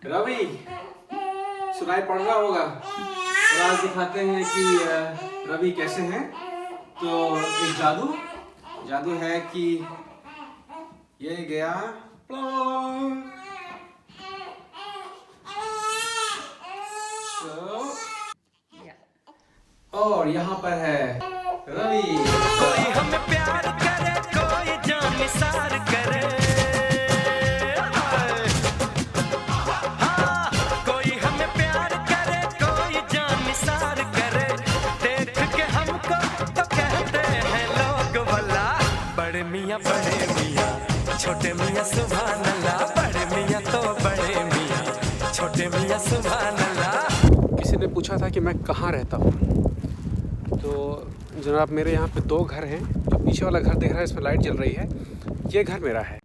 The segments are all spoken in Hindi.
रवि सुनाई पड़ रहा होगा। और आज दिखाते हैं कि रवि कैसे हैं। तो एक जादू है कि ये गया और यहाँ पर है रवि। कोई हमें प्यार करे, कोई जान निसार करे, हाँ, कोई हमें प्यार करे, कोई जान निसार करे। देख के हमको तो कहते हैं लोग भला, बड़े मियाँ छोटे मियाँ सुभान अल्लाह, बड़े मियाँ तो बड़े मियाँ, छोटे मियाँ सुभान अल्लाह। किसी ने पूछा था कि मैं कहाँ रहता हूँ, तो जनाब मेरे यहाँ पे दो घर हैं। जो पीछे वाला घर दिख रहा है इसमें लाइट जल रही है, ये घर मेरा है।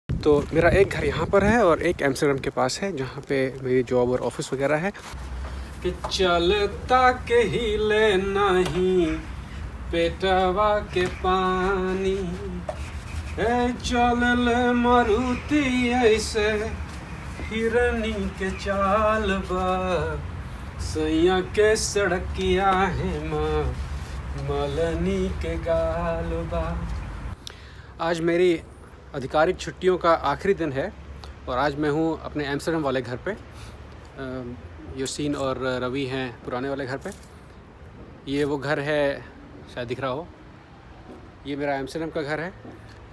तो मेरा एक घर यहाँ पर है और एक एम्स्टर्डम के पास है, जहाँ पे मेरी जॉब और ऑफिस वगैरह है। कि चलता के हिले नहीं पेटवा के पानी, चल मारुति ऐसे हिरनी के चाल बा, सैया के सड़किया है माँ मलनी के गाल बा। आज मेरी आधिकारिक छुट्टियों का आखिरी दिन है और आज मैं हूँ अपने एम्स्टर्डम वाले घर पे। योसीन और रवि हैं पुराने वाले घर पे। ये वो घर है, शायद दिख रहा हो, ये मेरा एम्स्टर्डम का घर है।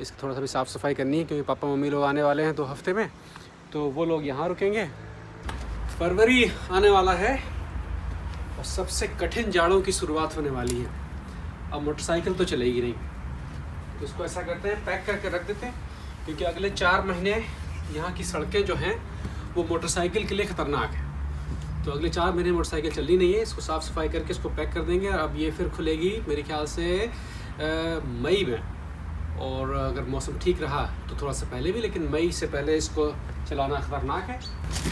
इसकी थोड़ा सा भी साफ़ सफाई करनी है क्योंकि पापा मम्मी लोग आने वाले हैं 2 हफ्ते में, तो वो लोग यहाँ रुकेंगे। फरवरी आने वाला है और सबसे कठिन जाड़ों की शुरुआत होने वाली है। अब मोटरसाइकिल तो चलेगी नहीं, तो इसको ऐसा करते हैं पैक करके रख देते हैं, क्योंकि अगले 4 महीने यहाँ की सड़कें जो हैं वो मोटरसाइकिल के लिए ख़तरनाक है। तो अगले 4 महीने मोटरसाइकिल चलनी नहीं है। इसको साफ़ सफाई करके इसको पैक कर देंगे। अब ये फिर खुलेगी मेरे ख्याल से मई में, और अगर मौसम ठीक रहा तो थोड़ा सा पहले भी, लेकिन मई से पहले इसको चलाना ख़तरनाक है।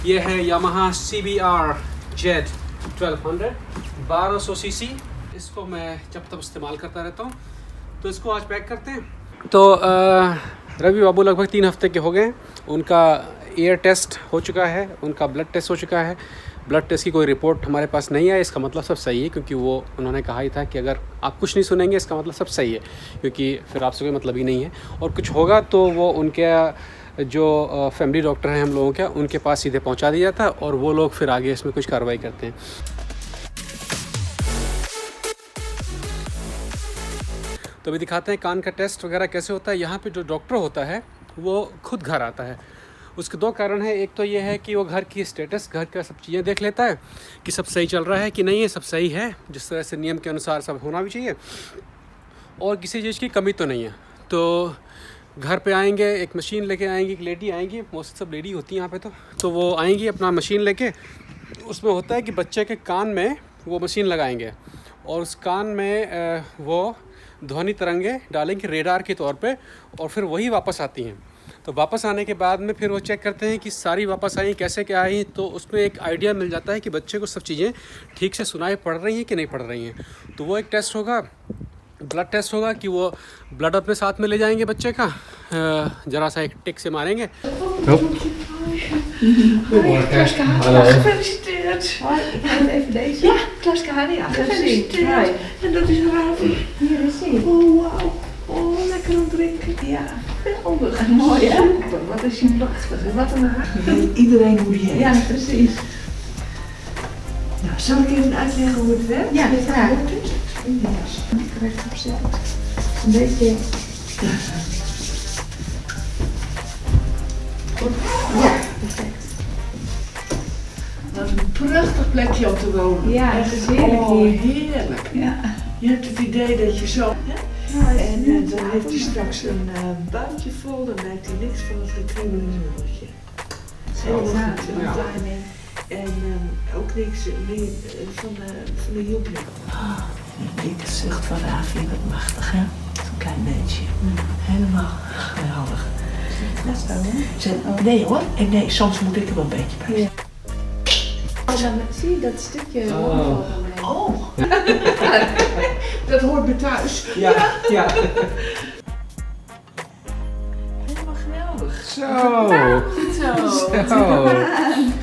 ये है यामाहा CBR Z 1200 1200 cc। इसको मैं जब तक इस्तेमाल करता रहता हूँ। तो इसको आज पैक करते हैं। तो रवि बाबू लगभग 3 हफ्ते के हो गए। उनका एयर टेस्ट हो चुका है, उनका ब्लड टेस्ट हो चुका है। ब्लड टेस्ट की कोई रिपोर्ट हमारे पास नहीं है, इसका मतलब सब सही है, क्योंकि वो उन्होंने कहा ही था कि अगर आप कुछ नहीं सुनेंगे इसका मतलब सब सही है, क्योंकि फिर आपसे कोई मतलब ही नहीं है। और कुछ होगा तो वो उनके जो फैमिली डॉक्टर हैं हम लोगों के, उनके पास सीधे पहुंचा दिया था और वो लोग फिर आगे इसमें कुछ कार्रवाई करते हैं। तो अभी दिखाते हैं कान का टेस्ट वगैरह कैसे होता है। यहाँ पे जो डॉक्टर होता है वो खुद घर आता है। उसके 2 कारण हैं। एक तो ये है कि वो घर की स्टेटस, घर का सब चीज़ें देख लेता है कि सब सही चल रहा है कि नहीं है, सब सही है जिस तरह से नियम के अनुसार सब होना भी चाहिए, और किसी चीज़ की कमी तो नहीं है। तो घर पे आएंगे, एक मशीन लेके आएंगी, एक लेडी आएंगी, मोस्ट सब लेडी होती है यहाँ पे। तो वो आएंगी अपना मशीन लेके। उसमें होता है कि बच्चे के कान में वो मशीन लगाएंगे और उस कान में वो ध्वनि तरंगे डालेंगे रेडार के तौर पे, और फिर वही वापस आती हैं। तो वापस आने के बाद में फिर वो चेक करते हैं कि सारी वापस आई कैसे क्या आई। तो उसमें एक आइडिया मिल जाता है कि बच्चे को सब चीज़ें ठीक से सुनाई पड़ रही हैं कि नहीं पड़ रही हैं। तो वो एक टेस्ट होगा, ब्लड टेस्ट होगा, कि वो ब्लड अपने साथ में ले जाएंगे बच्चे का, ज़रा सा एक टिक से मारेंगे। Ik ga even deze. Ja, Klaske Haria. Gefeliciteerd. En dat is Ravi. Hier is hij. Oh, wauw. Oh, lekker aan het drinken. Ja, geweldig. Mooi, hè? Super. Wat is hij prachtig. Wat een haar. Iedereen hoe die heet. Ja, precies. Nou, zal ik even uitleggen hoe het werkt? Ja, graag. Een beetje. Goed? Ja, perfect. Wat een prachtig plekje om te wonen. Ja, het is heerlijk hier. Heerlijk. Ja. Je hebt het idee dat je zo... Ja, En dan heeft hij straks een buikje vol, dan merkt hij niks van het gekriebel in zijn oortje. Helemaal goed, Ja. timing. En ook niks meer van de joepje. Een dikke zucht van Ravi, wat machtig hè? Zo'n klein beetje. Helemaal geweldig. Dat is wel, hè? Nee hoor, nee, soms moet ik er wel een beetje bij zijn. Oh, dan zie je dat stukje. Oh, dat hoort me thuis. Ja, ja. Helemaal geweldig. Zo. Zo.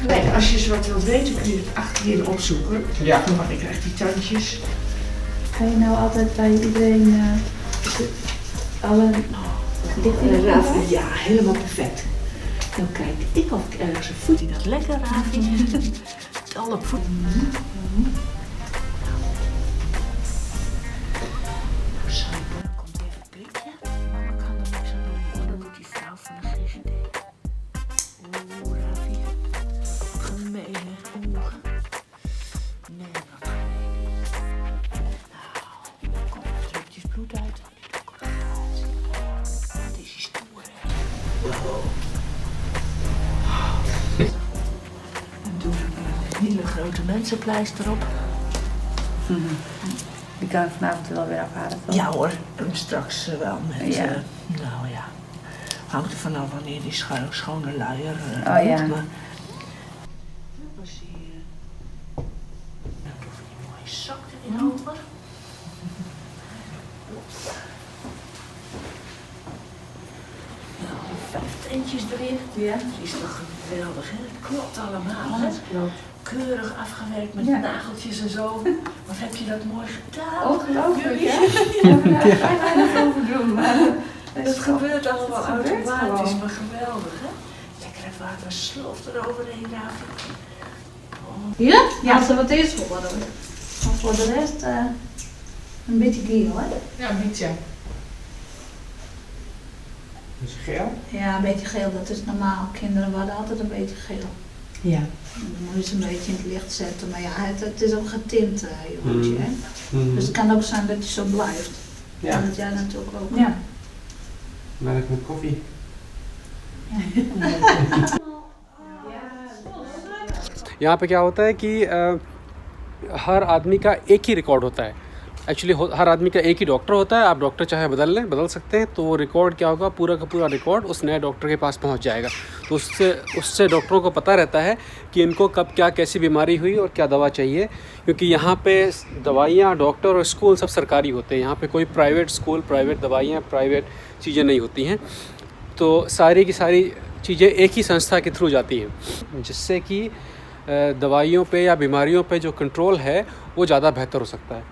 Nee, als je eens wat wilt weten kun je het achterin opzoeken. Ja. Want ik krijg die tandjes. Ga je nou altijd bij iedereen alle dicht Ravi, ja, helemaal perfect. Dan kijk ik of ik ergens een voet die dat lekker Ravi. Al op voet. Sorry, dan komt even een blikje. Mama kan er niks aan doen. Oh, dat doet die vrouw van de GGD. Oeh, Ravi. Gemeen, hè? Oeh. Nee, wat gemeen. Nou, kom er drupjes bloed uit. Wat is die stoer, hè? Wow. En doe er een hele grote mensenpleister op. Die kan vanavond wel weer afhalen. Toch? Ja hoor, en straks wel met, Ja. nou ja, hangt er vanaf wanneer die schone luier Oh ja. moet, maar... Dat was die, dan doe ik die mooie zak erin over. Nou, 5 teentjes erin. Ja. Dat is toch geweldig, hè? Het klopt allemaal, hè? Dat klopt. Keurig afgewerkt met Ja. nageltjes en zo. Wat heb je dat mooi gedaan? Ongelooflijk, Jullie? hè? Ja, daar ga je het over doen. Maar Het gebeurt allemaal Het gebeurt automatisch, gewoon. maar geweldig, hè? Lekker even warme slof eroverheen raken. Ja? Ja, als er wat is voor worden. Maar voor de rest een beetje geel, hè? Ja, een beetje. Dus geel. Ja, een beetje geel, dat is normaal. Kinderen worden altijd een beetje geel. Ja. Dan moet je ze een beetje in het licht zetten. Maar ja, het is ook getint, jongetje, hè? Mhm. Dus het kan ook zijn dat je zo blijft. Ja, Dat jij natuurlijk ook. Ja. melk met koffie. यहाँ पे क्या होता है कि हर आदमी का एक ही रिकॉर्ड होता है एक्चुअली हर आदमी का एक ही डॉक्टर होता है आप डॉक्टर चाहे बदल सकते हैं तो वो रिकॉर्ड क्या होगा पूरा का पूरा रिकॉर्ड उस नए डॉक्टर के पास पहुंच जाएगा तो उससे डॉक्टरों को पता रहता है कि इनको कब क्या कैसी बीमारी हुई और क्या दवा चाहिए क्योंकि यहाँ पे दवाइयाँ डॉक्टर और स्कूल सब सरकारी होते हैं यहाँ पे कोई प्राइवेट स्कूल प्राइवेट दवाइयाँ प्राइवेट चीज़ें नहीं होती हैं तो सारी की सारी चीज़ें एक ही संस्था के थ्रू जाती हैं जिससे कि दवाइयों पे या बीमारियों पे जो कंट्रोल है वो ज़्यादा बेहतर हो सकता है।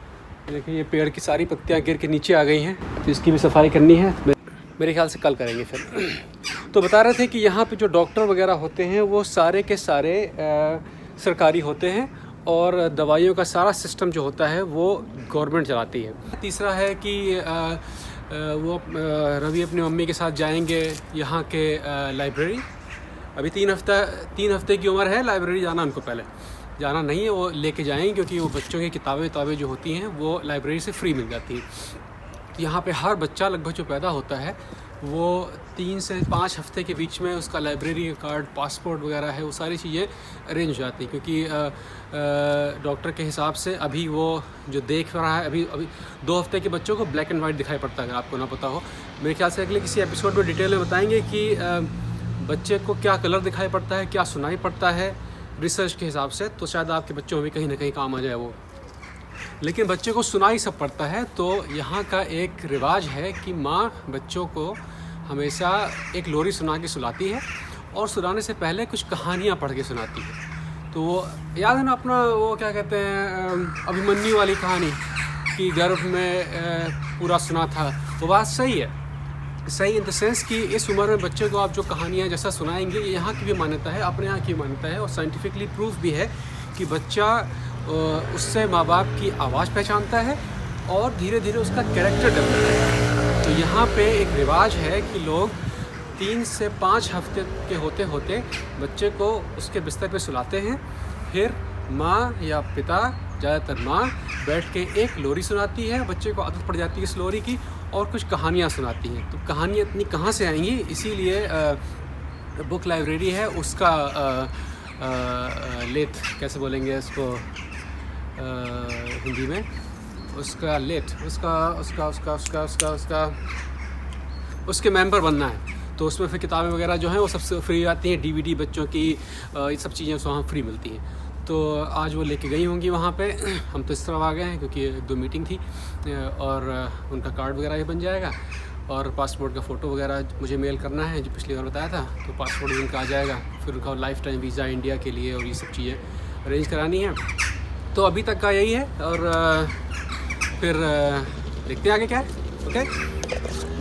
देखिए ये पेड़ की सारी पत्तियां गिर के नीचे आ गई हैं तो इसकी भी सफाई करनी है मेरे ख्याल से कल करेंगे फिर। तो बता रहे थे कि यहाँ पे जो डॉक्टर वगैरह होते हैं वो सारे के सारे सरकारी होते हैं और दवाइयों का सारा सिस्टम जो होता है वो गवर्नमेंट चलाती है। तीसरा है कि वो रवि अपनी मम्मी के साथ जाएंगे यहाँ के लाइब्रेरी। अभी 3 हफ्ते की उम्र है लाइब्रेरी जाना उनको पहले जाना नहीं है वो लेके जाएंगे क्योंकि वो बच्चों की किताबें जो होती हैं वो लाइब्रेरी से फ्री मिल जाती हैं। यहाँ पे हर बच्चा लगभग जो पैदा होता है वो 3 से 5 हफ्ते के बीच में उसका लाइब्रेरी कार्ड पासपोर्ट वगैरह है वो सारी चीज़ें अरेंज हो जाती हैं क्योंकि डॉक्टर के हिसाब से अभी वो जो देख रहा है अभी 2 हफ्ते के बच्चों को ब्लैक एंड वाइट दिखाई पड़ता है अगर आपको ना पता हो। मेरे ख्याल से अगले किसी एपिसोड में डिटेल में बताएंगे कि बच्चे को क्या कलर दिखाई पड़ता है क्या सुनाई पड़ता है रिसर्च के हिसाब से तो शायद आपके बच्चों में भी कहीं ना कहीं काम आ जाए वो। लेकिन बच्चे को सुनाई सब पड़ता है तो यहाँ का एक रिवाज है कि माँ बच्चों को हमेशा एक लोरी सुना के सुलाती है और सुनाने से पहले कुछ कहानियाँ पढ़ के सुनाती है। तो वो याद है ना अपना वो क्या कहते हैं अभिमन्यु वाली कहानी कि गर्भ में पूरा सुना था वो बात सही है सही इन द सेंस कि इस उम्र में बच्चे को आप जो कहानियाँ जैसा सुनाएंगे ये यहाँ की भी मान्यता है अपने यहाँ की मान्यता है और साइंटिफिकली प्रूफ भी है कि बच्चा उससे माँ बाप की आवाज़ पहचानता है और धीरे धीरे उसका कैरेक्टर डेवलप होता है। तो यहाँ पे एक रिवाज है कि लोग 3 से 5 हफ्ते के होते होते बच्चे को उसके बिस्तर पे सुलाते हैं। फिर माँ या पिता, ज़्यादातर माँ, बैठ के एक लोरी सुनाती है, बच्चे को आदत पड़ जाती है इस लोरी की, और कुछ कहानियाँ सुनाती हैं। तो कहानियाँ इतनी कहाँ से आएंगी, इसीलिए बुक लाइब्रेरी है उसका लेट, कैसे बोलेंगे इसको हिंदी में, उसका लेट, उसके मेंबर बनना है। तो उसमें फिर किताबें वगैरह जो हैं वो सबसे फ्री आती हैं, DVD बच्चों की, ये सब चीज़ें वहाँ फ्री मिलती हैं। तो आज वो लेके गई होंगी वहाँ पे। हम तो इस तरफ आ गए हैं क्योंकि 2 मीटिंग थी, और उनका कार्ड वगैरह ही बन जाएगा, और पासपोर्ट का फ़ोटो वगैरह मुझे मेल करना है, जो पिछली बार बताया था। तो पासपोर्ट भी उनका आ जाएगा, फिर उनका लाइफ टाइम वीज़ा इंडिया के लिए, और ये सब चीज़ें अरेंज करानी है। तो अभी तक का यही है, और फिर देखते हैं आगे क्या है। ओके।